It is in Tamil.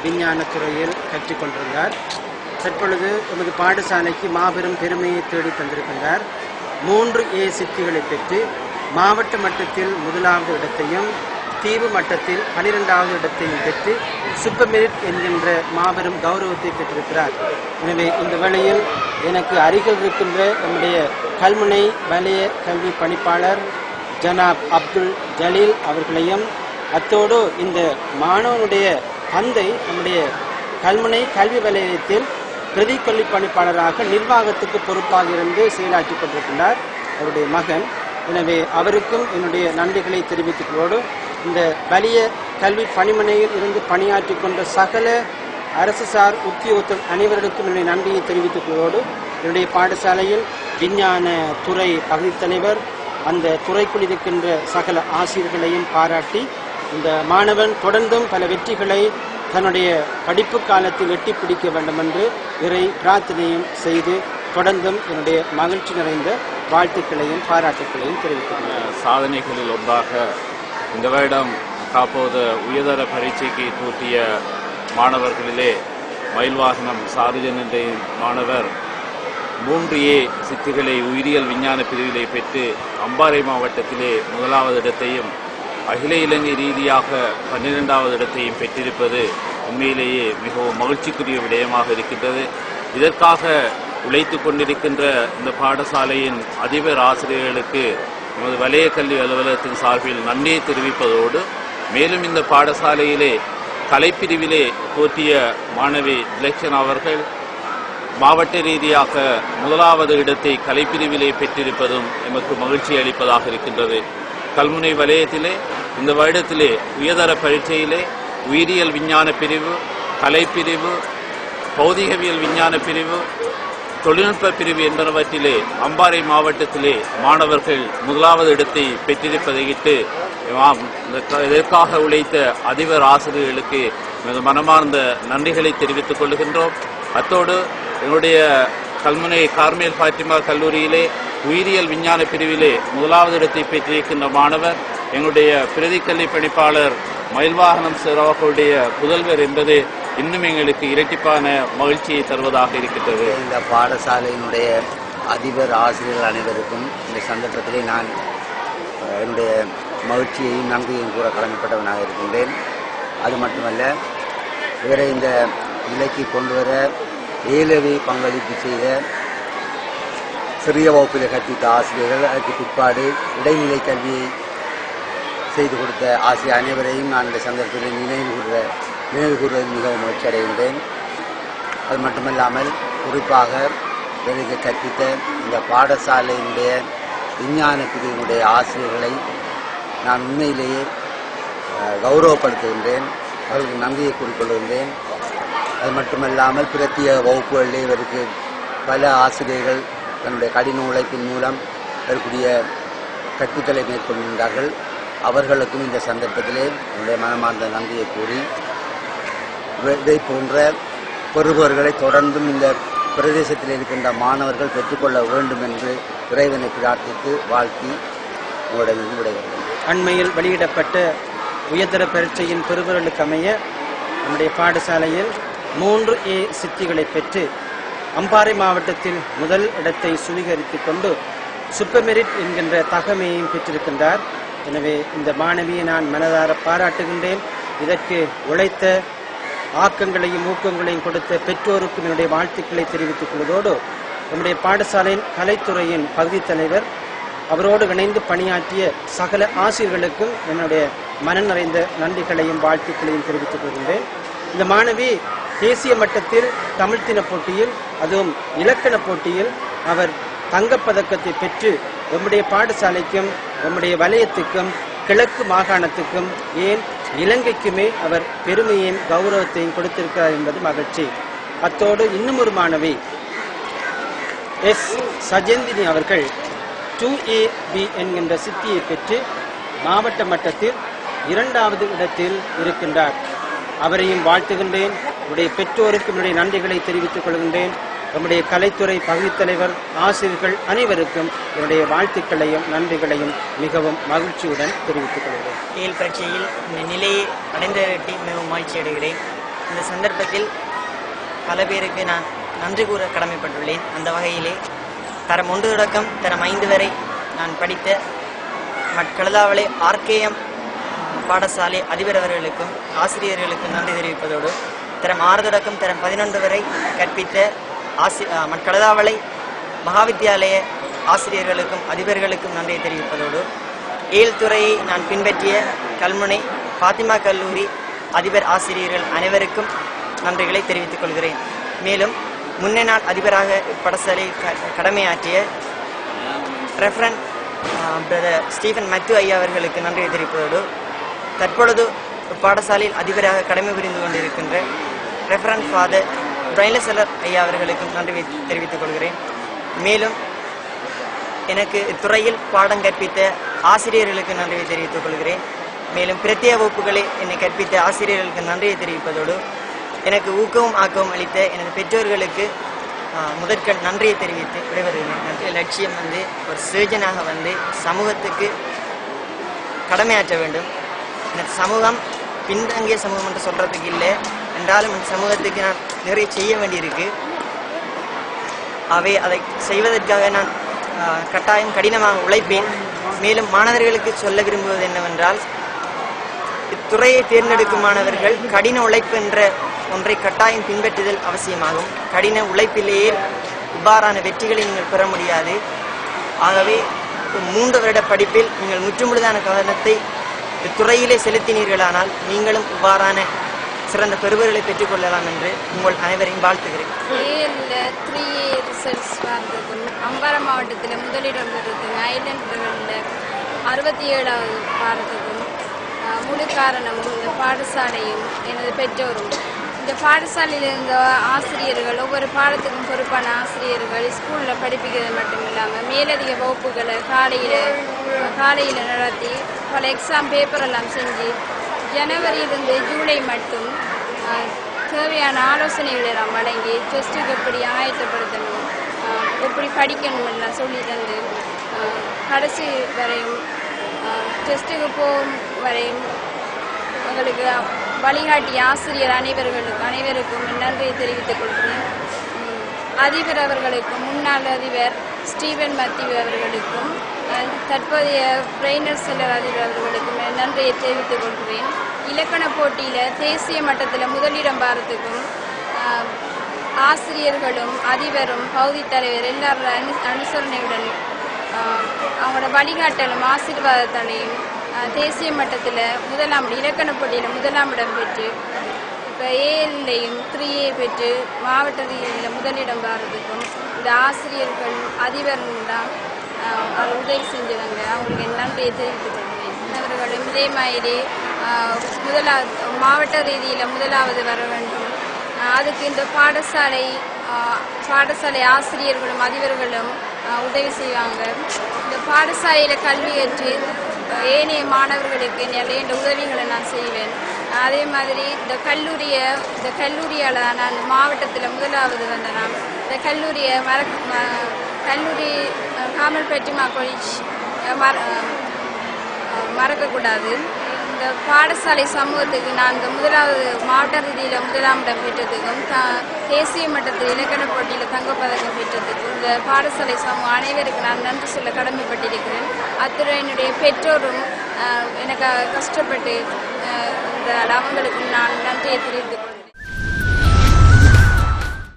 விஞ்ஞானத் துறையில் கற்றுக்கொண்டிருந்தார். தற்பொழுது எமது பாடசாலைக்கு மாபெரும் பெருமையை தேடி தந்திருக்கின்றார். 3A சித்திகளை பெற்று மாவட்ட மட்டத்தில் முதலாவது இடத்தையும் தீவு மட்டத்தில் 12வது இடத்தையும் பெற்று சூப்பர் மெரிட் என்கின்ற மாபெரும் கௌரவத்தை பெற்றிருக்கிறார். எனவே இந்த வேளையில் எனக்கு அருகில் இருக்கின்ற நம்முடைய கல்முனை வலய கல்வி பணிப்பாளர் ஜனாப் அப்துல் ஜலீல் அவர்களையும், அத்தோடு இந்த மாணவனுடைய தந்தை நம்முடைய கல்முனை கல்வி வலயத்தில் பிரதி கல்வி பணிப்பாளராக நிர்வாகத்துக்கு பொறுப்பாக இருந்து செயலாற்றிக் கொண்டிருக்கின்றார் அவருடைய மகன். எனவே அவருக்கும் என்னுடைய நன்றிகளை தெரிவித்துக் கொள்வோடு, இந்த வலிய கல்வி பணிமனையில் இருந்து பணியாற்றி கொண்ட சகல அரசு சார் உத்தியோகத்தர் அனைவருக்கும் என்னுடைய நன்றியை தெரிவித்துக் கொள்வோடு, என்னுடைய பாடசாலையில் விஞ்ஞான துறை பகுதி தலைவர் அந்த துறைக்குள் இருக்கின்ற சகல ஆசிரியர்களையும் பாராட்டி, இந்த மாணவன் தொடர்ந்தும் பல வெற்றிகளை தன்னுடைய படிப்பு காலத்தில் எட்டி பிடிக்க வேண்டும் என்று இறை பிரார்த்தனையும் செய்து தொடர்ந்தும் என்னுடைய மகிழ்ச்சி நிறைந்த வாழ்த்துக்களையும் பாராட்டுக்களையும் தெரிவித்துள்ளேன். சாதனைகளில் ஒன்றாக இந்த வருடம் காப்போது உயர்தர பரீட்சைக்கு தூட்டிய மாணவர்களிலே மயில்வாகனம் சாருஜன் என்ற மாணவர் 3A சித்திகளை உயிரியல் விஞ்ஞான பிரிவிலே பெற்று அம்பாறை மாவட்டத்திலே முதலாவது இடத்தையும் அகில இலங்கை ரீதியாக 12வது இடத்தையும் பெற்றிருப்பது உண்மையிலேயே மிகவும் மகிழ்ச்சிக்குரிய விடயமாக இருக்கின்றது. இதற்காக உழைத்து கொண்டிருக்கின்ற இந்த பாடசாலையின் அதிபர் ஆசிரியர்களுக்கு நமது வலய கல்வி அலுவலகத்தின் சார்பில் நன்றியை தெரிவிப்பதோடு, மேலும் இந்த பாடசாலையிலே கலைப்பிரிவிலே தோற்றிய மாணவி திலக்ஷன் அவர்கள் மாவட்ட ரீதியாக முதலாவது இடத்தை கலைப்பிரிவிலே பெற்றிருப்பதும் எமக்கு மகிழ்ச்சி அளிப்பதாக இருக்கின்றது. கல்முனை வலயத்திலே இந்த வருடத்திலே உயர்தர பரீட்சையிலே உயிரியல் விஞ்ஞான பிரிவு, கலைப்பிரிவு, பௌதிகவியல் விஞ்ஞான பிரிவு, தொழில்நுட்ப பிரிவு என்பனவற்றிலே அம்பாறை மாவட்டத்திலே மாணவர்கள் முதலாவது இடத்தை பெற்றிருப்பதையிட்டு இதற்காக உழைத்த அதிபர் ஆசிரியர்களுக்கு மனமார்ந்த நன்றிகளை தெரிவித்துக் கொள்கின்றோம். அத்தோடு எங்களுடைய கல்முனை கார்மேல் பாத்திமா கல்லூரியிலே உயிரியல் விஞ்ஞான பிரிவிலே முதலாவது இடத்தை பெற்றிருக்கின்ற மாணவர் எங்களுடைய பிரதி கல்வி பணிப்பாளர் மயில்வாகனம் சார் அவர்களுடைய புதல்வர் என்பது இன்னும் எங்களுக்கு இரட்டிப்பான மகிழ்ச்சியை தருவதாக இருக்கின்றது. இந்த பாடசாலையினுடைய அதிபர் ஆசிரியர்கள் அனைவருக்கும் இந்த சந்தர்ப்பத்திலே நான் என்னுடைய மகிழ்ச்சியையும் நன்றியையும் கூற கடமைப்பட்டவனாக இருக்கின்றேன். அது மட்டுமல்ல, இவரை இந்த நிலைக்கு கொண்டு வர ஏலவே பங்களிப்பு செய்த சிறிய வகுப்பில் கற்பித்த ஆசிரியர்கள், அதற்கு பிற்பாடு இடைநிலை கல்வியை செய்து கொடுத்த ஆசிரியர் அனைவரையும் நான் இந்த சந்தர்ப்பத்தில் நினைவு கூறுவதில் மிகவும் மகிழ்ச்சி அடைகின்றேன். அது மட்டுமல்லாமல் குறிப்பாக எனக்கு கற்பித்த இந்த பாடசாலையினுடைய விஞ்ஞான பிரிவினுடைய ஆசிரியர்களை நான் உண்மையிலேயே கௌரவப்படுத்துகின்றேன், அவர்களுக்கு நன்றியை கூறிக்கொள்கின்றேன். அது மட்டுமல்லாமல் பிரத்திய வகுப்புகளிலே இவருக்கு பல ஆசிரியர்கள் தன்னுடைய கடின உழைப்பின் மூலம் இதற்குரிய கற்பித்தலை மேற்கொள்கின்றார்கள். அவர்களுக்கும் இந்த சந்தர்ப்பத்திலே என்னுடைய மனமார்ந்த நன்றியை கூறி, இதை போன்ற பெறுபவர்களை தொடர்ந்தும் இந்த பிரதேசத்தில் இருக்கின்ற மாணவர்கள் பெற்றுக்கொள்ள வேண்டும் என்று இறைவனை பிரார்த்தித்து வாழ்த்தி உங்களிடமிருந்து விடைபெறுகிறேன். அண்மையில் வெளியிடப்பட்ட உயர்தர பரீட்சையின் பெறுபவர்களுக்கு அமைய நம்முடைய பாடசாலையில் 3A சித்திகளை பெற்று அம்பாறை மாவட்டத்தில் முதல் இடத்தை சுவீகரித்துக் கொண்டு சூப்பர் மெரிட் என்கின்ற தகமையையும் பெற்றிருக்கின்றார். எனவே இந்த மாணவியை நான் மனதார பாராட்டுகின்றேன். இதற்கு உழைத்த ஆக்கங்களையும் ஊக்கங்களையும் கொடுத்த பெற்றோருக்கும் என்னுடைய வாழ்த்துக்களை தெரிவித்துக் கொள்வதோடு, நம்முடைய பாடசாலையின் கலைத்துறையின் பகுதி தலைவர் அவரோடு இணைந்து பணியாற்றிய சகல ஆசிரியர்களுக்கும் என்னுடைய மனம் நிறைந்த நன்றிகளையும் வாழ்த்துக்களையும் தெரிவித்துக் கொள்கின்றேன். இந்த மாணவி தேசிய மட்டத்தில் தமிழ் தின போட்டியில், அதுவும் இலக்கண போட்டியில் அவர் தங்கப்பதக்கத்தை பெற்று நம்முடைய பாடசாலைக்கும் நம்முடைய வலயத்துக்கும் கிழக்கு மாகாணத்துக்கும் ஏன் இலங்கைக்குமே அவர் பெருமையையும் கௌரவத்தையும் கொடுத்திருக்கிறார் என்பது மகிழ்ச்சி. அத்தோடு இன்னும் ஒரு மாணவி எஸ் சஜேந்தினி அவர்கள் 2AB என்கின்ற சித்தியை பெற்று மாவட்ட மட்டத்தில் 2வது இடத்தில் இருக்கின்றார். அவரையும் வாழ்த்துகின்றேன். உடைய பெற்றோருக்கும் என்னுடைய நன்றிகளை தெரிவித்துக் கொள்கின்றேன். நம்முடைய கலைத்துறை பகுதி தலைவர் ஆசிரியர்கள் அனைவருக்கும் என்னுடைய வாழ்த்துக்களையும் நன்றிகளையும் மிகவும் மகிழ்ச்சியுடன் தெரிவித்துக் கொள்கிறேன். பரீட்சையில் இந்த நிலையை அடைந்ததற்கு மிகவும் மகிழ்ச்சி அடைகிறேன். இந்த சந்தர்ப்பத்தில் பல பேருக்கு நான் நன்றி கூற கடமைப்பட்டுள்ளேன். அந்த வகையிலே தரம் 1 தொடக்கம் தரம் 5 வரை நான் படித்த கழுதாவளை ஆர்கேஎம் பாடசாலை அதிபர் அவர்களுக்கும் ஆசிரியர்களுக்கும் நன்றி தெரிவிப்பதோடு தரம் 6 தொடக்கம் தரம் 11 வரை கற்பித்த கழுதாவளை மகாவித்தியாலய ஆசிரியர்களுக்கும் அதிபர்களுக்கும் நன்றியை தெரிவிப்பதோடு 7 துறையை நான் பின்பற்றிய கல்முனை பாத்திமா கல்லூரி அதிபர் ஆசிரியர்கள் அனைவருக்கும் நன்றிகளை தெரிவித்துக் கொள்கிறேன். மேலும் முன்னே நாள் அதிபராக இப்பாடசாலையில் கடமையாற்றிய ரெஃபரண்ட் பிரதர் ஸ்டீஃபன் மேத்யூ ஐயா அவர்களுக்கு நன்றியை தெரிவிப்பதோடு தற்பொழுது பாடசாலையில் அதிபராக கடமை புரிந்து கொண்டிருக்கின்ற ரெஃபரண்ட் ஃபாதர் பிரைன்லசலர் ஐயா அவர்களுக்கும் நன்றி தெரிவித்துக் கொள்கிறேன். மேலும் எனக்கு இத்துறையில் பாடம் கற்பித்த ஆசிரியர்களுக்கு நன்றியை தெரிவித்துக் கொள்கிறேன். மேலும் பிரத்யேக வகுப்புகளை என்னை கற்பித்த ஆசிரியர்களுக்கு நன்றியை தெரிவிப்பதோடு எனக்கு ஊக்கமும் ஆக்கவும் அளித்த எனது பெற்றோர்களுக்கு முதற்கண் நன்றியை தெரிவித்து விடைபெறுகிறேன். நன்றி. லட்சியம் ஒரு சர்ஜனாக சமூகத்துக்கு கடமையாற்ற வேண்டும். எனக்கு சமூகம் பின்தங்கிய சமூகம் என்று சொல்றதுக்கு இல்லை என்றாலும் இந்த சமூகத்துக்கு நான் நிறைய செய்ய வேண்டியிருக்கு. அதை செய்வதற்காக நான் கட்டாயம் கடினமாக உழைப்பேன். மேலும் மாணவர்களுக்கு சொல்ல விரும்புவது என்னவென்றால் இத்துறையை தேர்ந்தெடுக்கும் மாணவர்கள் கடின உழைப்பு என்ற ஒன்றை கட்டாயம் பின்பற்றுதல் அவசியமாகும். கடின உழைப்பிலேயே இவ்வாறான வெற்றிகளை நீங்கள் பெற முடியாது. ஆகவே 3 வருட படிப்பில் நீங்கள் முற்றுமுழுதான கவனத்தை இத்துறையிலே செலுத்தினீர்களானால் நீங்களும் இவ்வாறான சிறந்த பெறுபர்களை பெற்றுக்கொள்ளலாம் என்று உங்கள் அனைவரையும் வாழ்த்துகிறேன். அம்பாறை மாவட்டத்தில் முதலிடம் பெறுவதும் ஐலண்ட் லெவலில் 67வது பாடத்துக்கும் முழு காரணமும் இந்த பாடசாலையும் எனது பெற்றோரும். இந்த பாடசாலையில் இருந்த ஆசிரியர்கள் ஒவ்வொரு பாடத்துக்கும் பொறுப்பான ஆசிரியர்கள் ஸ்கூலில் படிப்பிக்கிறது மட்டும் இல்லாமல் மேலதிக வகுப்புகளை காலையில் நடத்தி பல எக்ஸாம் பேப்பரெல்லாம் செஞ்சு ஜனவரியிலிருந்து ஜூலை மட்டும் தேவையான ஆலோசனைகளை நாம் வழங்கி டெஸ்ட்டுக்கு எப்படி ஆயத்தப்படுத்தணும், எப்படி படிக்கணும் எல்லாம் சொல்லி தந்து கடைசி வரையும் டெஸ்ட்டுக்கு போகும் வரையும் எங்களுக்கு வழிகாட்டிய ஆசிரியர் அனைவருக்கும் நன்றியை தெரிவித்துக் கொள்கிறேன். அதிபர் அவர்களுக்கும் முன்னாள் அதிபர் ஸ்டீவன் மேத்யூ அவர்களுக்கும் தற்போதைய பிரைன்லசலர் அதிபர் அவர்களுக்கும் நன்றியை தெரிவித்துக் கொள்கிறேன். இலக்கண போட்டியில் தேசிய மட்டத்தில் முதலிடம் பாரத்துக்கும் ஆசிரியர்களும் அதிபரும் பகுதி தலைவர் எல்லாரும் அனுசரணையுடன் அவங்களோட வழிகாட்டலும் ஆசீர்வாதத்தாலையும் தேசிய மட்டத்தில் இலக்கண போட்டியில் 1ஆம் இடம் பெற்று இப்போ ஏலையும் 3A பெற்று மாவட்ட ரீதியில் முதலிடம் பாரத்துக்கும் இந்த ஆசிரியர்கள் அதிபர்கள் தான் உதவி செஞ்சவங்க. அவங்களுக்கு நன்றியை தெரிவித்துக் கொள்கிறேன். அவர்களும் இதே மாதிரி மாவட்ட ரீதியில் 1வது வர வேண்டும். அதுக்கு இந்த பாடசாலை ஆசிரியர்களும் அதிபர்களும் உதவி செய்வாங்க. இந்த பாடசாலையில் கல்வி கற்று ஏனைய மாணவர்களுக்கு நிறைய உதவிகளை நான் செய்வேன். அதே மாதிரி இந்த கல்லூரியால் நான் மாவட்டத்தில் 1வது வந்தேன். நான் இந்த கல்லூரி காமல் பெட்டிமா காலேஜ் மறக்கக்கூடாது. இந்த பாடசாலை சமூகத்துக்கு நான் இந்த 1வது மாவட்ட ரீதியில் 1ஆம் இடம் பெற்றதுக்கும் தேசிய மட்டத்தில் இலக்கண போட்டியில் தங்கப்பதக்கம் பெற்றதுக்கும் இந்த பாடசாலை சமூகம் அனைவருக்கு நான் நன்றி சொல்ல கடமைப்பட்டிருக்கிறேன். அத்துடன் என்னுடைய பெற்றோரும் எனக்கு கஷ்டப்பட்டு இந்த அவங்களுக்கும் நான் நன்றியை தெரிவித்துக்